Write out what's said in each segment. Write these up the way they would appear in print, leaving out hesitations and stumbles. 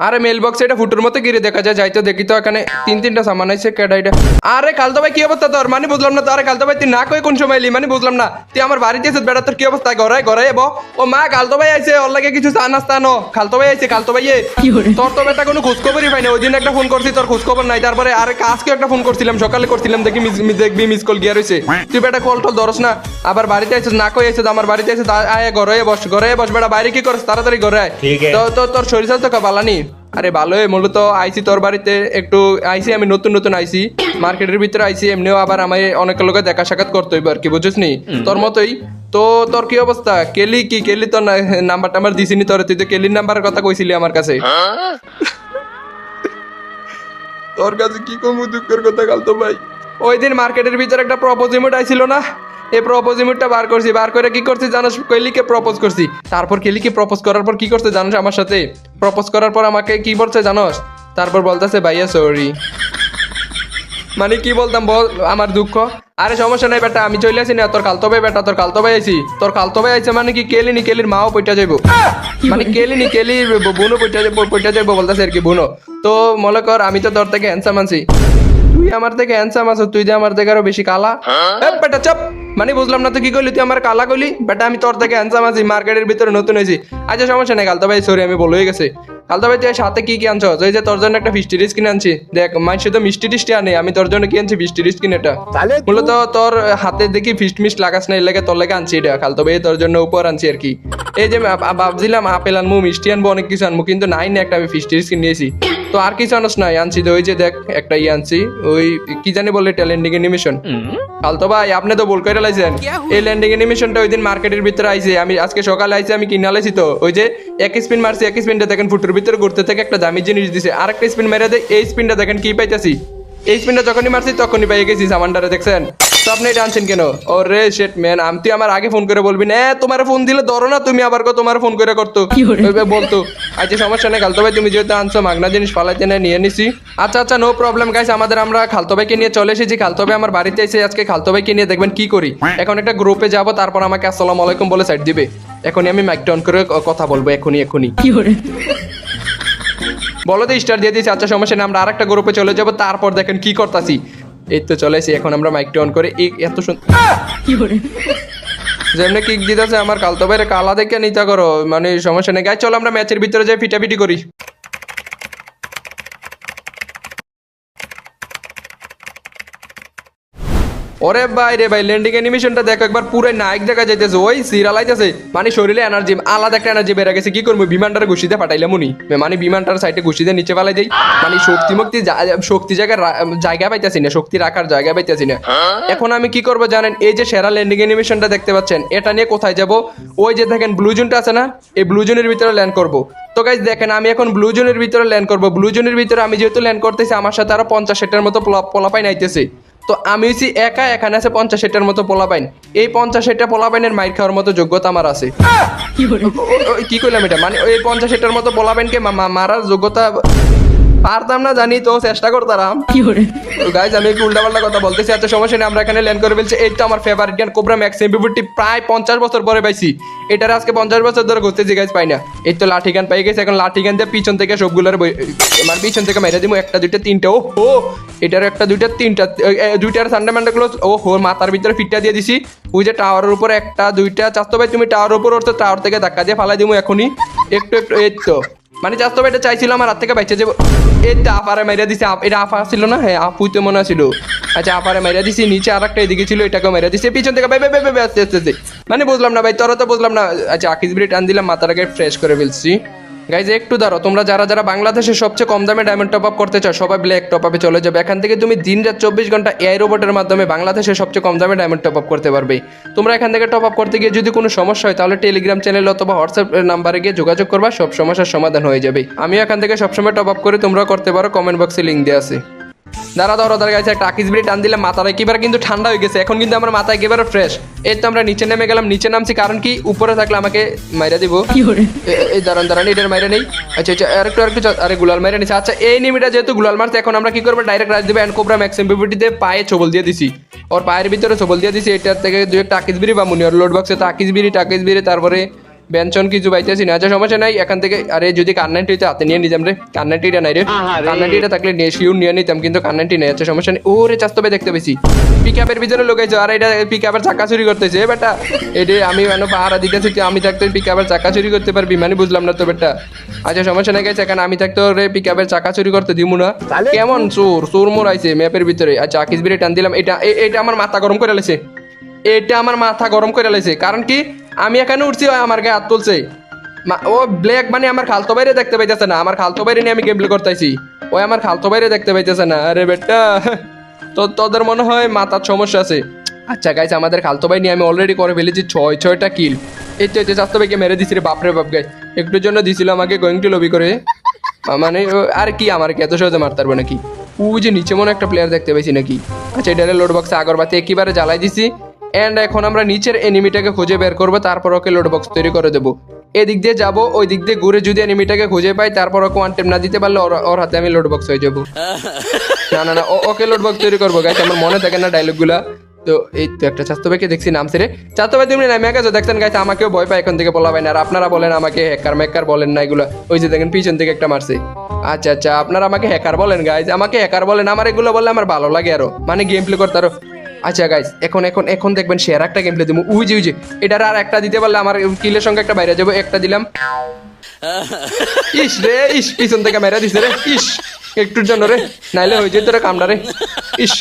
আরে mail box এটা ফুটোর মতো গিরে দেখা যায়, যাইতো দেখি তো এখানে তিনটা সামান আছে কেডাইটা। আরে কালতো ভাই কি অবস্থা তোর? মানে বুঝলাম না তো। আরে কালতো ভাই তুই না কই কোন সময় এলি? মানে বুঝলাম না, তুই আমার বাড়িতে এসে বেড়া, তোর কি অবস্থা? ঘরে ঘরে এবো। ও মা কালতো ভাই আইছে, ওর লাগে কিছু চা নাস্তা আনো। কালতো ভাই আইছে, কালতো ভাই তোর তো বেটা কোনো খোঁজ খবরই পাই না। ওই দিন একটা ফোন করছি, তোর খোঁজ খবর নাই। তারপরে আরে আজকেও একটা ফোন করছিলাম, সকালে করছিলাম, দেখবি মিস কল গিয়া রইছে। তুই বেটা কল টল ধরস না। আবার বাড়িতে আইছিস না কই আইছিস? আমার বাড়িতে আইছিস, আয় ঘরে বস বেটা, বাইরে কি করছ? তাড়াতাড়ি ঘরে আয়। তো তোর শরীর স্বাস্থ্য বালানি? আরে ভালোই, মূলত আইসি তোর বাড়িতে একটু আইসি, আমি নতুন আইসি, মার্কেটের ভিতরে আইসি। এমনিও আবার আমি অনেকের লোকের দেখা সাক্ষাৎ করতে হইব আর কি, বুঝছিস নি? তোর মতোই তো। তোর কি অবস্থা? কেলি তোর নাম্বার টাম্বার দিছিনি তোর? তুই তো কেলির নাম্বারের কথা কইছিলি আমার কাছে। তোর কাছে কি কম দুঃখের কথা কালতো ভাই। ওই দিন মার্কেটের ভিতরে একটা প্রপোজ ইমোট আইছিল না? এই প্রপোজ ইমোটটা বার করে কি করছি জানোস? কেলিকে প্রপোজ করছি। তারপর কেলিকে প্রপোজ করার পর কি করছে জানোস? আমার সাথে প্রপোজ করার পর আমাকে কি বলছে জানোস? তারপর বলতেছে ভাইয়া সরি। মানে কি বলতাম বল আমার দুঃখ? আরে সমস্যা নাই বেটা, আমি চলে আসি না। তোর কালতো ভাই বেটা, তোর কালতো ভাই আইছি। তোর কালতো ভাই আইছে মানে কি কেলির মাও পইটা যাইব। মানে কেলির বোনও পইটা যাইব বলতেছে আর কি, বোনও। তো মনে কর আমি তো তোর থেকে হ্যান্ডসাম আছি, তুই আমার থেকে হ্যান্ডসাম আছো, তুই যে আমার থেকে আরো বেশি কালা। বেটা চাপ। মানে বুঝলাম না তো কি কইলি? তুই আমার কালা কইলি? বেটা আমি তোর থেকে হ্যান্ডসাম আছি, মার্কেটের ভিতরে নতুন হয়েছি। আচ্ছা সমস্যা নাই কালতো ভাই, সরি আমি বলে গেছে। কালতো ভাই তুই সাথে কি আনছো? ওই যে তোর জন্য একটা ফিস্টি রিস কিনে আনছি। দেখ মানুষ তো মিষ্টি টিষ্টি আনে, আমি তোর জন্য কি আনছি? ফিস্টি রিস কিনে। এটা মূলত তোর হাতে দেখি ফিস্ট মিস্ট লাগাস না, এর লাগে তোর লাগে আনছি এটা। কালতো ভাই তোর জন্য উপহার আনছি আর কি। এই যে ভাবছিলাম আপেল আনবো, মিষ্টি আনবো, অনেক কিছু আনবো, কিন্তু নাই না, একটা আমি ফিস্টি রিস কিনেছি। তো আর কিছু আনস নাই? আনছি তো ওই যে দেখ একটা আনছি, ওই কি জানি বলে এটা, ল্যান্ডিং অ্যানিমেশন। কালতো ভাই আপনি তো ভুল করে লাইছেন। এই ল্যান্ডিং অ্যানিমেশনটা ওই দিন মার্কেটের ভিতরে আইছে, আমি আজকে সকালে আইছে, আমি কিনে লাইছি। তো ওই যে এক স্পিন মারছি, এক স্পিনটা দেখেন ফুটের ভিতরে ঘুরতে থেকে একটা দামি জিনিস দিছে। আরেকটা স্পিন মেরে দেয়, এই স্পিনটা দেখেন কি পাইতেছি। এই স্পিনটা যখনই মারছি তখনই পাই গেছি সামানটারে, দেখছেন? তো আপনি এটা আনছেন কেন? ও রে শেট ম্যান, আমি তুই আমার আগে ফোন করে বলবি না? তোমার ফোন দিলে ধরো না তুমি, আবার তোমার ফোন করে করতো বলতো। আচ্ছা সমস্যা নেই খালতো ভাই, তুমি যেহেতু আনছো মাগনা জিনিস ফালাইতে না, নিয়ে নিছি। আচ্ছা নো প্রবলেম গাইস, আমরা খালতো ভাইকে নিয়ে চলে এসেছি। খালতো ভাই আমার বাড়িতে এসে আজকে খালতো ভাইকে নিয়ে দেখবেন কি করি। এখন একটা গ্রুপে যাব, তারপর আমাকে আসসালামু আলাইকুম বলে সাইড দিবে। এখনই আমি মাইক অন করে কথা বলবো, এখনই। বলো তো স্টার দিয়ে দিয়েছি। আচ্ছা সমস্যা নেই, আমরা আরেকটা গ্রুপে চলে যাবো, তারপর দেখেন কি করতাছি। এই তো চলে এসে এখন আমরা মাইকটা অন করে এত যেমনি কিক দিতেছে আমার কালতো ভাইয়ের কালা দেখে নিতে করো, মানে সমস্যা নেই গাই। চলো আমরা ম্যাচের ভিতরে যাই, পিটাপিটি করি। ওরে ভাই রে ভাই, ল্যান্ডিং অ্যানিমেশনটা দেখো একবার, পুরো নায়ক দেখা যাইতেছে, ওই সিরিয়ালাইতেছে। মানে শরীরে এনার্জি, আলাদা একটা এনার্জি বেড়ে গেছে। কি করবো, বিমানটারে ঘুষিতে ফাটাইলাম উনি, মানে বিমানটার সাইডে ঘুষিতে নিচে ফেলাই দেই। মানে শক্তি জায়গা পাইতেছি না, শক্তি রাখার জায়গা পাইতেছি না। এখন আমি কি করবো জানেন? এই যে সেরা ল্যান্ডিং অ্যানিমেশনটা দেখতে পাচ্ছেন, এটা নিয়ে কোথায় যাব? ওই যে দেখেন ব্লু জোনটা আছে না, এই ব্লু জোনের ভিতরে ল্যান্ড করবো। তো গাইজ দেখেন আমি এখন ব্লু জোনের ভিতরে ল্যান্ড করবো। ব্লু জোনের ভিতরে আমি যেহেতু ল্যান্ড করতেছি, আমার সাথে আরো 50-60 মতো পোলাপাইন আইতেছে। তো আমি হচ্ছি একা, এখানে আছে 50-60 মতো পোলাপাইন। এই 50-60 পোলাপাইনের মাইর খাওয়ার মতো যোগ্যতা আমার আছে। কি কইলাম এটা? মানে ওই 50-60 মতো পোলাপাইনকে মারার যোগ্যতা পারতাম না জানি, তো চেষ্টা করতাম। গাইজ আমি একটু উল্টাপাল্টা কথা বলতেছি। এত সমস্যা নেই, আমরা এখানে ল্যান্ড করে ফেলছি। এই তো আমার ফেভারিট গান কোবরা ম্যাক্স এমপি40, প্রায় 50 বছর পরে পাইছি। এটার আজকে 50 বছর ধরে ঘুরতেছি গাইজ, পাই না। এই তো লাঠি গান পাই গেছে। এখন লাঠি গান দিয়ে পিছন থেকে সবগুলোর আমার পিছন থেকে মেরে দিব, একটা দুইটা তিনটা। ও হো, এটার একটা দুইটা তিনটা, দুইটার সান্ডামান্ডা ক্লোজ। ও হো, মাথার ভিতরে ফিটটা দিয়ে দিছি। ওই যে টাওয়ারের উপর একটা দুইটা। চাস্তো ভাই তুমি টাওয়ারের উপর উঠছো, টাওয়ার থেকে ধাক্কা দিয়ে ফালাই দিব এখনই। একটু এই তো মানে চাস্তো ভাই এটা চাইছিল আমার হাত থেকে বাইচে যাবো। এটা আপারে মেরে দিছি। এটা আপা ছিল না? হ্যাঁ আপুই তো মনে ছিল। আচ্ছা আপারে মেরে দিছি। নিচে আর একটা এদিকে ছিল, এটাকেও মেরে দিছি। পিছন থেকে আস্তে মানে বুঝলাম না ভাই, তোরা তো বুঝলাম না। আচ্ছা আকিস বিড়ি টান দিলাম, মাথার আগে ফ্রেশ করে ফেলছি। গাইজ একটু দাঁড়ো, তোমরা যারা বাংলাদেশে সবচেয়ে কম দামে ডায়মন্ড টপ আপ করতে চাও, সবাই ব্ল্যাক টপ আপে চলে যাবে। এখান থেকে তুমি দিন রাত 24 ঘন্টা এআই রোবটের মাধ্যমে বাংলাদেশে সবচেয়ে কম দামে ডায়মন্ড টপ আপ করতে পারবে। তোমরা এখান থেকে টপ আপ করতে গিয়ে যদি কোনো সমস্যা হয়, তাহলে টেলিগ্রাম চ্যানেল অথবা হোয়াটসঅ্যাপ নাম্বারে গিয়ে যোগাযোগ করবা, সব সমস্যার সমাধান হয়ে যাবে। আমি এখান থেকে সবসময় টপ আপ করে, তোমরা করতে পারো। কমেন্ট বক্সে লিঙ্ক দেওয়া আছে। দাঁড়া গাইছে, একটা আকিস বিড়ি টান দিলে মাথাটা একেবারে কিন্তু ঠান্ডা হয়ে গেছে। এখন কিন্তু আমার মাথা একেবারে ফ্রেশ। এই তো আমরা নিচে নেমে গেলাম। নিচে নামছি কারণ কি, উপরে থাকলে আমাকে মাইরা দিব। এই দাঁড়ান এটার মাইরা নেই। আচ্ছা আরেকটু আরে গুলাল মাইরা নিচ্ছে। আচ্ছা এই নিমিটা যেহেতু গুলাল মারছে, এখন আমরা কি করবো, ডাইরেক্ট রাজ দেবো। এন্ড কোবরা ম্যাক্স এমপিপিটিতে পায়ে ছবল দিয়ে দিছি, ওর পায়ের ভিতরে ছবল দিয়ে দিছি। এটার থেকে দুই একটা আকিস বিড়ি বা মুনি, ওর লোড বক্সে তো আকিস বিড়ি, তারপরে ব্যঞ্জন কিছু পাইতেছি না। আচ্ছা সমস্যা নাই, এখান থেকে আরে যদি কান্নাটিতে হাতে নিয়ে নিতাম রে, কান্নাটিটা নাই রে, কান্নাটিটা থাকলে শিউর নিয়ে নিতাম, কিন্তু কান্নাটি নেই। আচ্ছা সমস্যা নেই। ওরে চাস্তো ভাই দেখতে পেয়েছি পিক আপের ভিতরে লোকাইছো, আর এটা পিক আপের চাকা চুরি করতেছে বেটা। এটা আমি মানে পাহারা দিতেছি, আমি থাকতে পিক আপের চাকা চুরি করতে পারবি মানে বুঝলাম না তো বেটা। আচ্ছা সমস্যা নাই গেছে, এখানে আমি থাকতে রে পিক আপের চাকা চুরি করতে দিব না। কেমন চোর চোর মোর আইছে ম্যাপের ভিতরে। আচ্ছা আকিস বিরে টান দিলাম, এটা আমার মাথা গরম করে লেছে, এটা আমার মাথা গরম করে লেছে। কারণ কি আমি এখানে উঠছি, আমার গায়ে হাত তুলছে। ও ব্ল্যাক মানে আমার খালতো বাইরে দেখতে পাইতেছে না, আমার খালতো বাইরে নিয়ে আমি গেম প্লে করতেছি, ওই আমার খালতো বাইরে দেখতে পাইতেছে না। আরে বেটা তো তোদের মনে হয় মাথার সমস্যা আছে। আচ্ছা গাইস, আমাদের খালতো ভাই নিয়ে আমি অলরেডি করে ফেলেছি 6টা কিল। এই তো চাস্তো ভাইকে মেরে দিছি রে, বাপরে বাপ গাইস। একটুর জন্য দিছিল আমাকে গোয়িং টু লবি করে, মানে আর কি আমার কি এত সহজে মারতে পারবো নাকি? ওই যে নিচে মনে একটা প্লেয়ার দেখতে পাইছি নাকি। আচ্ছা এটারে লোড বক্সে আগরবাতি একেবারে জ্বালাই দিছি। এন্ড এখন আমরা নিচের এনিমিটাকে খুঁজে বের করবো, তারপর ওকে লোড বক্স তৈরি করে দেবো। এদিক দিয়ে যাবো, ওই দিক দিয়ে ঘুরে যদি এনিমিটাকে খুঁজে পাই, তারপর ওকে ওয়ান টেপ না দিতে পারলে ওর হাতে আমি লোড বক্স হয়ে যাবো। না না না, ওকে লোড বক্স তৈরি করবো গাইস, আমার মনে থাকে না ডায়লগগুলা। তো এই তো একটা চাস্তো ভাইকে দেখছি নামছে রে, চাস্তো ভাই তুমি নামে গেছো দেখছেন গাইস, আমাকেও ভয় পায় এখন থেকে বলা হয় না। আর আপনারা বলেন আমাকে হ্যাকার ম্যাকার বলেন না এগুলো, ওই যে দেখেন পিছন থেকে একটা মারছে। আচ্ছা আচ্ছা, আপনারা আমাকে হ্যাকার বলেন গাইস, আমাকে হ্যাকার বলেন, আমার এগুলো বললে আমার ভালো লাগে আরো, মানে গেম প্লে করতে আরো। আচ্ছা গাইস, এখন এখন এখন দেখবেন শেয়ার একটা গেম প্লে দেবো। উই যে এটার আর একটা দিতে পারলে আমার কিলের সঙ্গে একটা বাইরে যাবো। একটা দিলাম, ইস রে ইস, পিছন থেকে মেরা দিছে রে, ইস একটুর জন্য রে, নাইলে হয়ে যেত রে কামড়া রে, ইস।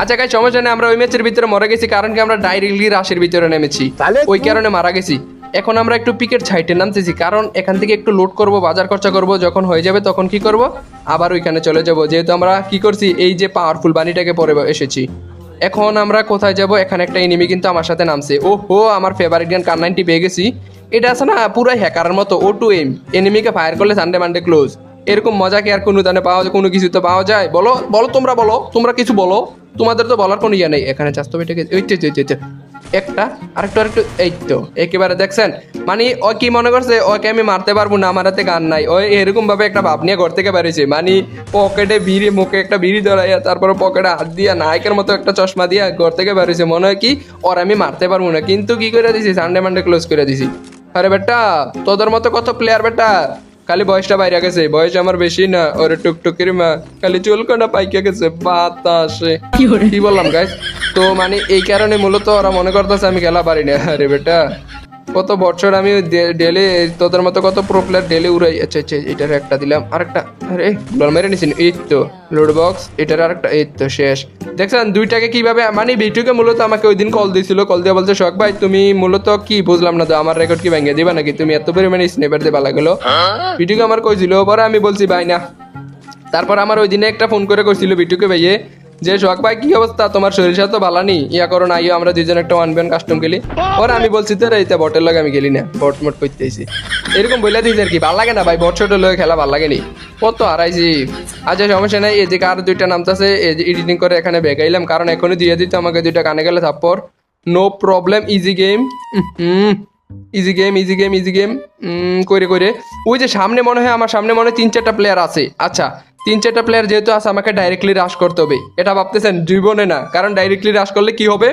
আচ্ছা গাইস সমস্যা নেই, আমরা ওই ম্যাচের ভিতরে মরে গেছি, কারণ কি আমরা ডাইরেক্টলি রাশের ভিতরে নেমেছি, ওই কারণে মারা গেছি। এখন আমরা একটু পিকের সাইডে নামতেছি, কারণ এখান থেকে একটু লোড করব, বাজার খরচা করব, যখন হয়ে যাবে তখন কি করব, আবার ওইখানে চলে যাব, যেহেতু আমরা কি করছি এই যে পাওয়ারফুল বাণীটাকে পরে এসেছি। এখন আমরা কোথায় যাব? এখানে একটা এনিমি কিন্তু আমার সাথে নামছে। ও হো, আমার ফেভারিট গান কার 90 পেয়ে গেছি। এটা আছে না পুরো হ্যাকারের মতো, ও টু এম, এনিমিকে ফায়ার করলে সানডে মানডে ক্লোজ। এরকম মজা কি আর কোনো দানে পাওয়া যায়? কোনো কিছু তো পাওয়া যায়? বলো বলো, তোমরা বলো, তোমরা কিছু বলো, তোমাদের তো বলার কোনো ইয়ে নেই। এখানে চাস্তো বেটাকে একটা আরেকটু আরেকটু, এই তো একেবারে দেখছেন, মানে ও কি মনে করছে ওকে আমি মারতে পারবো না, আমার হাতে গান নাই, ওই এরকম ভাবে একটা ভাব নিয়ে ঘর থেকে বেরিয়েছে, মানে পকেটে বিড়ি, মুখে একটা বিড়ি ধরাইয়া, তারপরে পকেটে হাত দিয়া নায়কের মতো একটা চশমা দিয়া ঘর থেকে বেরিয়েছে, মনে হয় কি ওর আমি মারতে পারবো না। কিন্তু কি করে দিছি, সানডে মানডে ক্লোজ করে দিছি। আরে বেটা তোদের মতো কত প্লেয়ার বেটা, খালি বয়সটা বাইরে গেছে, বয়স আমার বেশি না, ওরে টুকটুকির মা, খালি চুলকোনা পাইকে গেছে বাতাসে। কি বললাম গাইস? তো মানে এই কারণে মূলত ওরা মনে করতেছে আমি খেলা পারি না। আরে বেটা কত বছর আমি ডেলি তোদের মতো কত প্রো প্লেয়ার ডেলি উড়াই। আচ্ছা আচ্ছা, এটার একটা দিলাম, আরেকটা, আরে গোল মেরে নিছি, এই তো লোড বক্স, এটার আরেকটা, এই তো শেষ। দেখছেন দুইটাকে কিভাবে, মানে বিটুকে মূলত আমাকে ওই দিন কল দিয়েছিল, কল দিয়ে বলছে শখ ভাই তুমি মূলত কি বুঝলাম না তো, আমার রেকর্ড কি ভেঙে দিবা নাকি, তুমি এত পরিমাণে স্নেপার দিয়ে পালা গেলো। বিটুকে আমার কইছিল, পরে আমি বলছি ভাই না। তারপর আমার ওই দিনে একটা ফোন করে কইছিল বিটুকে ভাইয়ে যে সোহাগ ভাই কি অবস্থা, তোমার শরীর সাথে ভালো নি, ইয়া করো না, আইও আমরা দুজন একটা 1v1 কাস্টম খেলি। ওর আমি বলছি তো এইটা বটের লগে আমি খেলি না, বট মট করতেছি, এরকম বইলা দিয়েছি আর কি, ভালো লাগে না ভাই, বট ছোট লগে খেলা ভালো লাগে নি, কত হারাইছি। আচ্ছা সমস্যা নাই, এদিকে আর দুইটা নামতাছে, এডিটিং করে এখানে বেগাইলাম, কারণ এখনই দিয়ে দিত আমাকে দুইটা কানে গেলে থাপ্পর, no problem, easy game, easy game easy game easy game করে করে। ওই যে সামনে মনে হয়, আমার সামনে মনে হয় 3-4টা প্লেয়ার আছে। আচ্ছা 3-4টা প্লেয়ার যেহেতু আছে, আমাকে ডাইরেক্টলি রাশ করতে হবে, এটা ভাবতেছেন জীবনে না, কারণ ডাইরেক্টলি রাশ করলে কি হবে,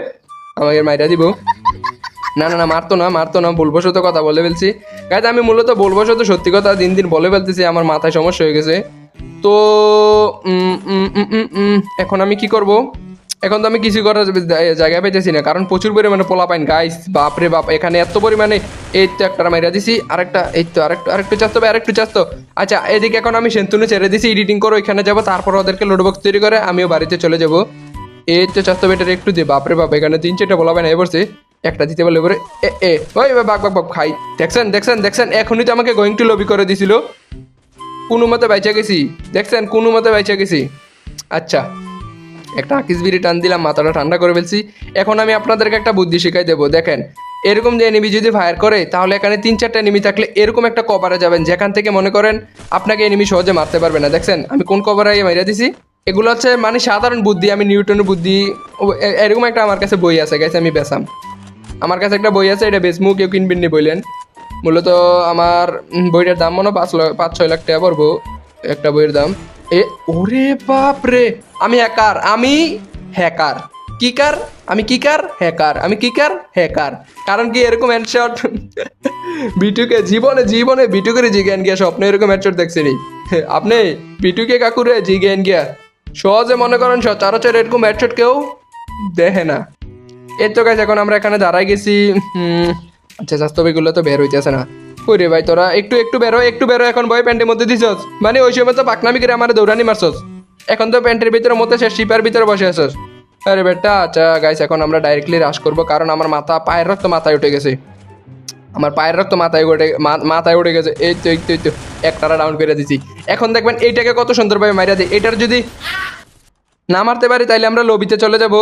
আমাকে মাইরা দিব। না না না, মারতো না মারতো না, ভুলবশত কথা বলে ফেলছি গাইজ, আমি মূলত ভুলবশত সত্যি কথা দিন দিন বলে ফেলতেছি, আমার মাথায় সমস্যা হয়ে গেছে। তো এখন আমি কি করব? এখন তো আমি কিছু করার জায়গা পাইতেছি না, কারণ প্রচুর পরিমাণে পোলা পাইন গাইস, বাপরে বাপ, এখানে এত পরিমাণে। এই তো একটা মাইরা দিছি, আরেকটা, এই তো আরেকটু চাস্তো, আরেকটু চাস্তো। আচ্ছা এদিকে এখন আমি সেন্তুনে ছেড়ে দিছি, এডিটিং করে ওইখানে যাবো, তারপর ওদেরকে লোড বক্স তৈরি করে আমিও বাড়িতে চলে যাবো। এই তো চাস্তো বেটার একটু দে, বাপরে বাপ, এখানে 3-4টা পোলা পাইন এ পড়ছে, একটা দিতে বলে এবারে ওই বাক বাক বাক খাই। দেখছেন দেখছেন দেখছেন, এখনই তো আমাকে গোয়িং টু লবি করে দিছিল, কোনো মতে বাইচা গেছি, দেখছেন কোনো মতে বাইচা গেছি। আচ্ছা একটা আকিস বিড়ি টান দিলাম, মাথাটা ঠান্ডা করে ফেলছি। এখন আমি আপনাদেরকে একটা বুদ্ধি শিখাই দেবো, দেখেন এরকম যে এনিমি যদি ফায়ার করে, তাহলে এখানে 3-4টা এনিমি থাকলে এরকম একটা কভারে যাবেন, যেখান থেকে মনে করেন আপনাকে এনিমি সহজে মারতে পারবে না। দেখছেন আমি কোন কভারে মাইরা দিছি, এগুলো হচ্ছে মানে সাধারণ বুদ্ধি, আমি নিউটনের বুদ্ধি, এরকম একটা আমার কাছে বই আছে গেছে, আমি বেসাম, আমার কাছে একটা বই আছে, এটা বেসমু, কেউ কিনবেন নি বললেন। মূলত আমার বইটার দাম মনে 5-6 লাখ টাকা পড়বো একটা বইয়ের দাম। ওরে বাপ রে, আমি হ্যাকার, আমি হ্যাকার, কি কার, আমি কিকার হ্যাকার, আমি কিকার হ্যাকার। কারণ কি এরকম হেডশট বিটুকে জীবনে জীবনে বিটুকের জিজ্ঞান গিয়া স্বপ্নে এরকম হেডশট দেখছি নি আপনি বিটুকে কাকুরে জিজ্ঞান গিয়া সহজে মনে করেন সচরাচর এরকম হেডশট কেউ দেখে না। এই তো গাইস এখন আমরা এখানে দাঁড়াই গেছি। আচ্ছা স্বাস্থ্যবিগুলো তো বের হইতেছে না। কই রে ভাই তোরা একটু একটু বেরো এখন বয় প্যান্টের মধ্যে দিছস, মানে ওই সময় তো পাকনামি করে আমার দৌড়ানি মারছস, এখন তো প্যান্টের ভিতরে মধ্যে সে শিপার ভিতরে বসে আছস। আরে বেটা আচ্ছা গাইস এখন আমরা ডাইরেক্টলি রাশ করবো, কারণ আমার পায়ের রক্ত মাথায় উঠে গেছে, আমার পায়ের রক্ত মাথায় উঠে গেছে। এই তো একটারা ডাউন করে দিছি। এখন দেখবেন এইটাকে কত সুন্দরভাবে মারিয়া দিই। এটার যদি না মারতে পারি তাইলে আমরা লবিতে চলে যাব।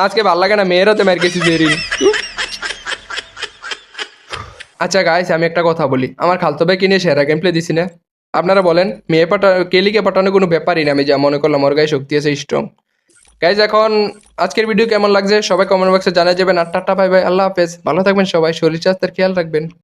আজকে ভাল লাগে না, মেয়েরাতে মার গেছি জেরিন। আচ্ছা গাইস আমি একটা কথা বলি, আমার খালতো ভাইকে নিয়ে সেরা গেম প্লে দিছি না? আপনারা বলেন কেলিকে পাঠানো কোনো ব্যাপারই না, আমি যা মনে করলাম ওর গায়ে শক্তি আছে স্ট্রং। গাইজ এখন আজকের ভিডিও কেমন লাগছে সবাই কমেন্ট বক্সে জানিয়ে যাবেন। আর টাটা বাই বাই, আল্লাহ হাফেজ, ভালো থাকবেন সবাই, শরীর স্বাস্থ্যের খেয়াল রাখবেন।